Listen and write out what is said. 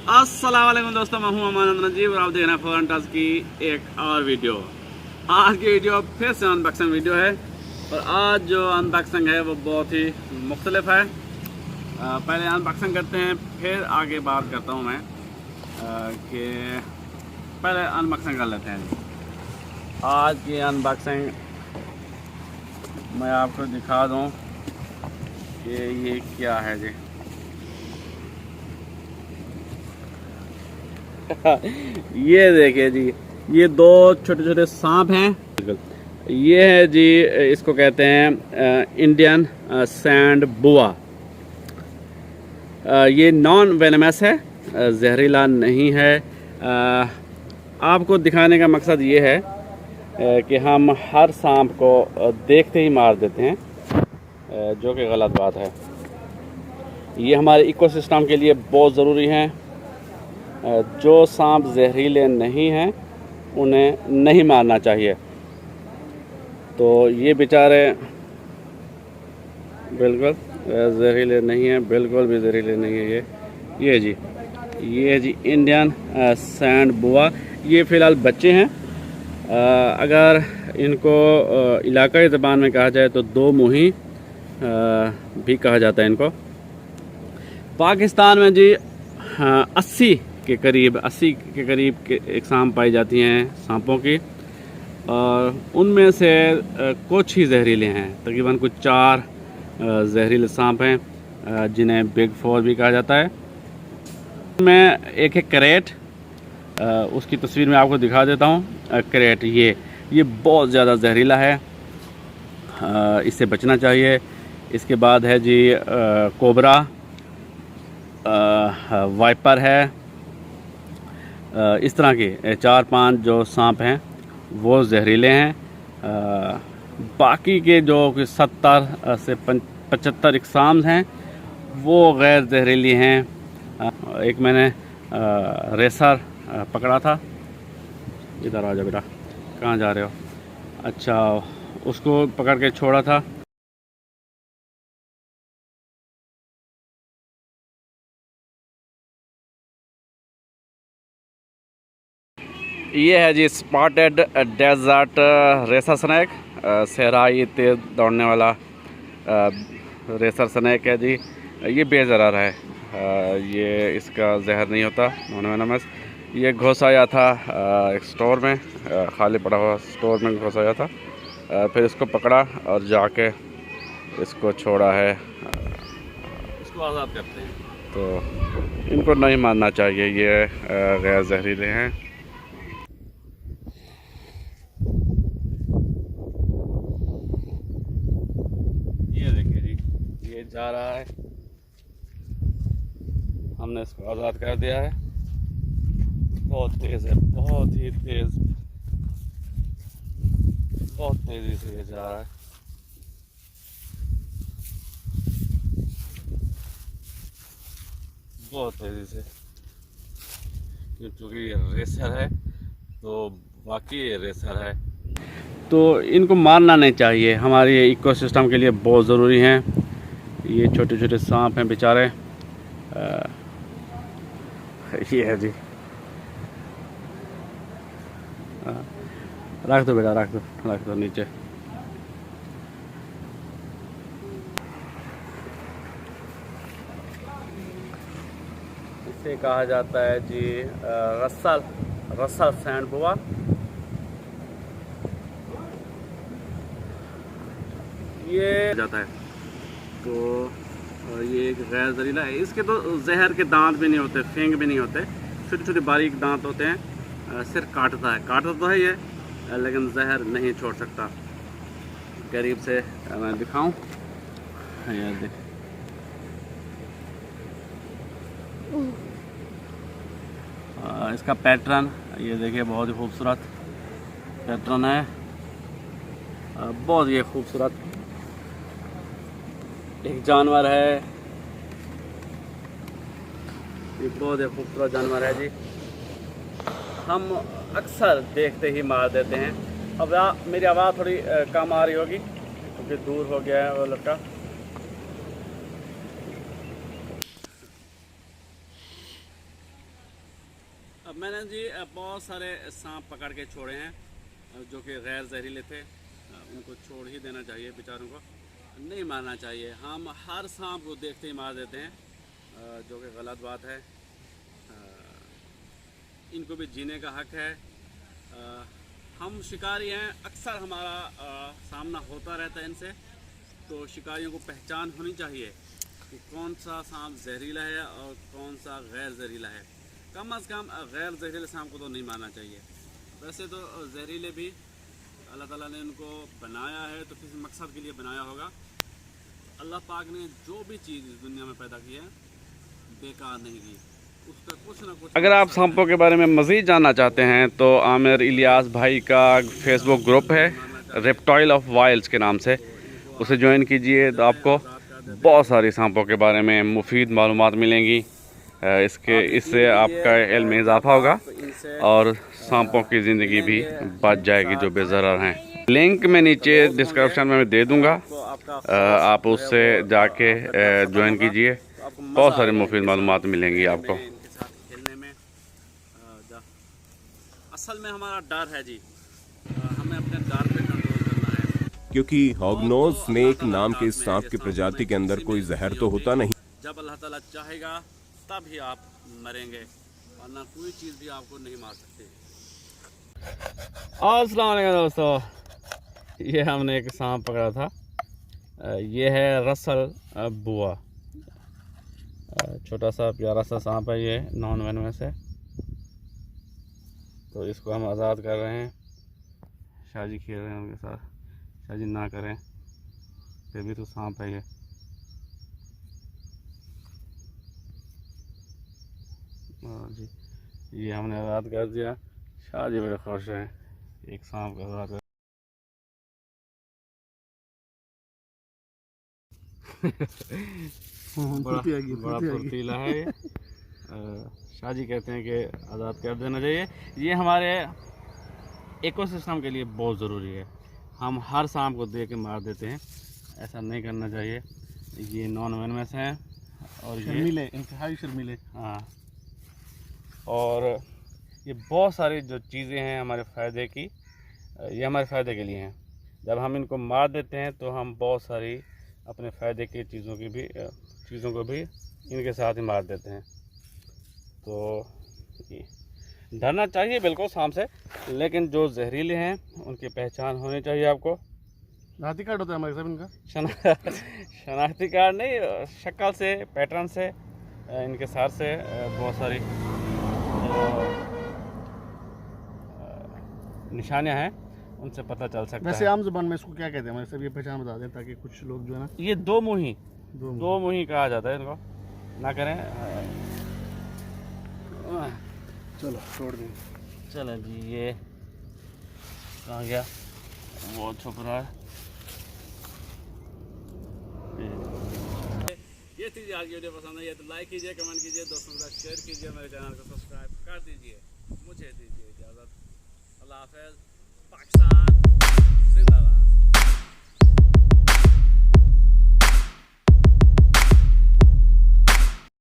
अस्सलाम वालेकुम दोस्तों, मैं हूं अमान नजीब और आप देख रहे हैं फॉरेन टच की एक और वीडियो। आज की वीडियो फिर से अनबॉक्सिंग वीडियो है और आज जो अनबॉक्सिंग है वो बहुत ही मुख्तलिफ है। पहले अनबॉक्सिंग करते हैं, फिर आगे बात करता हूं मैं कि पहले अनबॉक्सिंग कर लेते हैं। आज की अनबॉक्सिंग मैं आपको दिखा दूं कि ये क्या है जी। ये देखिए जी, ये दो छोटे छोटे सांप हैं। ये है जी, इसको कहते हैं इंडियन सैंड बुआ। ये नॉन वेनमस है, जहरीला नहीं है। आपको दिखाने का मकसद ये है कि हम हर सांप को देखते ही मार देते हैं, जो कि गलत बात है। ये हमारे इकोसिस्टम के लिए बहुत ज़रूरी है। जो सांप जहरीले नहीं हैं उन्हें नहीं मारना चाहिए। तो ये बेचारे बिल्कुल जहरीले नहीं हैं, बिल्कुल भी जहरीले नहीं है। ये जी इंडियन सैंड बुआ। ये फ़िलहाल बच्चे हैं। अगर इनको इलाकाई ज़बान में कहा जाए तो दो मुही भी कहा जाता है इनको। पाकिस्तान में जी 80 के करीब के इकसाम पाई जाती हैं सांपों की, और उनमें से कुछ ही जहरीले हैं। तकरीबन कुछ 4 जहरीले सांप हैं जिन्हें बिग 4 भी कहा जाता है। मैं एक है करेट, उसकी तस्वीर मैं आपको दिखा देता हूँ। करेट ये बहुत ज़्यादा जहरीला है, इससे बचना चाहिए। इसके बाद है जी कोबरा, वाइपर है। इस तरह के 4-5 जो सांप हैं वो जहरीले हैं। बाकी के जो 70 से 75 इकसाम हैं वो गैर जहरीली हैं। एक मैंने रेसर पकड़ा था। इधर आ जा बेटा, कहाँ जा रहे हो? अच्छा, उसको पकड़ के छोड़ा था। ये है जी स्पॉटेड डेजर्ट रेसर स्नैक, सहराई तेज़ दौड़ने वाला रेसर स्नैक है जी। ये बेज़हर है, ये इसका जहर नहीं होता, नॉन वेनमस। ये घुस आया था एक स्टोर में, खाली पड़ा हुआ स्टोर में घुस आया था। फिर इसको पकड़ा और जाके इसको छोड़ा है, इसको आज़ाद करते हैं। तो इनको नहीं मारना चाहिए, ये गैर जहरीले हैं। ये देखिए जी, ये जा रहा है, हमने इसको आज़ाद कर दिया है। बहुत तेज़ है, बहुत ही तेज़, बहुत तेज़ी से ये जा रहा है। बहुत तेज़ी से, क्योंकि ये रेसर है तो वाकई ये रेसर है। तो इनको मारना नहीं चाहिए, हमारे इकोसिस्टम के लिए बहुत ज़रूरी हैं। ये छोटे छोटे सांप हैं बेचारे। ये है जी, रख दो बेटा, रख दो नीचे। इसे कहा जाता है जी रसल सैंड बुआ। ये जाता है तो ये एक गैर जहरीला है। इसके तो जहर के दांत भी नहीं होते, फेंग भी नहीं होते, छोटे छोटे बारीक दांत होते हैं। सिर्फ काटता तो है ये, लेकिन जहर नहीं छोड़ सकता। करीब से मैं दिखाऊं, यार देख, इसका पैटर्न ये देखिए, बहुत ही खूबसूरत पैटर्न है। बहुत ही खूबसूरत एक जानवर है, ये बहुत ही खूबसूरत जानवर है जी। हम अक्सर देखते ही मार देते हैं। अब मेरी आवाज़ थोड़ी कम आ रही होगी क्योंकि दूर हो गया है वो लड़का। मैंने जी बहुत सारे सांप पकड़ के छोड़े हैं जो कि गैर जहरीले थे। उनको छोड़ ही देना चाहिए, बेचारों को नहीं मारना चाहिए। हम हर सांप को देखते ही मार देते हैं, जो कि गलत बात है। इनको भी जीने का हक है। हम शिकारी हैं, अक्सर हमारा सामना होता रहता है इनसे, तो शिकारियों को पहचान होनी चाहिए कि कौन सा सांप जहरीला है और कौन सा गैर जहरीला है। कम से कम गैर जहरीले सांप को तो नहीं मारना चाहिए। वैसे तो जहरीले भी अल्लाह ताला ने उनको बनाया है तो किसी मकसद के लिए बनाया होगा। अल्लाह पाक ने जो भी चीज़ इस दुनिया में पैदा की है बेकार नहीं की, उसका कुछ ना कुछ। अगर आप सांपों के बारे में मज़ीद जानना चाहते हैं तो आमिर इलियास भाई का फेसबुक ग्रुप है रेप्टाइल ऑफ वाइल्ड्स के नाम से, उसे ज्वाइन कीजिए तो आपको बहुत सारी सांपों के बारे में मुफीद मालूमात मिलेंगी। इससे आपका इल्म में इजाफा होगा और सांपों की ज़िंदगी भी बच जाएगी जो बेज़रर हैं। लिंक मैं नीचे डिस्क्रिप्शन में दे दूंगा, आप उससे जाके ज्वाइन कीजिए, बहुत सारी मुफीद मालूमात मिलेंगी आपको। इनके साथ खेलने में असल में हमारा डर है जी, हमें अपने डर पे कंट्रोल करना है, क्योंकि हॉगनोज स्नेक नाम के सांप की प्रजाति के अंदर कोई जहर तो होता नहीं। जब अल्लाह ताला चाहेगा तब ही आप मरेंगे, वरना कोई चीज़ भी आपको नहीं मार सकती। अस्सलाम वालेकुम दोस्तों, ये हमने एक सांप पकड़ा था। ये है रसल बुआ, छोटा सा प्यारा सा सांप है ये, नॉन वेनमस है। तो इसको हम आज़ाद कर रहे हैं। शाहजी खेल रहे हैं उनके साथ। शाहजी ना करें, फिर भी तो सांप है ये। जी, ये हमने आज़ाद कर दिया। शाहजी बड़े खुश हैं एक सांप को आज़ाद कर। बड़ा फुर्तीला है ये। शाहजी कहते हैं कि आज़ाद कर देना चाहिए। ये हमारे इकोसिस्टम के लिए बहुत ज़रूरी है। हम हर सांप को देख के मार देते हैं, ऐसा नहीं करना चाहिए। ये नॉन वेनमस हैं और शर्मीले, इंतहाई शर्मीले। हाँ, और ये बहुत सारी जो चीज़ें हैं हमारे फ़ायदे की, ये हमारे फ़ायदे के लिए हैं। जब हम इनको मार देते हैं तो हम बहुत सारी अपने फ़ायदे की चीज़ों को भी इनके साथ ही मार देते हैं। तो डरना चाहिए बिल्कुल सांप से, लेकिन जो जहरीले हैं उनकी पहचान होनी चाहिए आपको। शनाख्ती कार्ड होता है हमारे साहब इनका? शनाख्ती कार्ड नहीं, शक्ल से, पैटर्न से, इनके साथ से बहुत सारी निशानियां हैं, उनसे पता चल सकता है। वैसे आम जुबान में इसको क्या कहते हैं हमारे साहब, ये पहचान बता दें ताकि कुछ लोग जो है ना। ये दो मुही कहा जाता है इनको, ना करें। चलो छोड़ दें। चलो जी, ये कहाँ गया, वो छुप रहा है। ये चीज़ आज वीडियो पसंद आई है तो लाइक कीजिए, कमेंट कीजिए, दोस्तों के साथ शेयर कीजिए, मेरे चैनल को सब्सक्राइब कर दीजिए। मुझे दीजिए इजाज़त। अल्लाह हाफ़िज़। पाकिस्तान।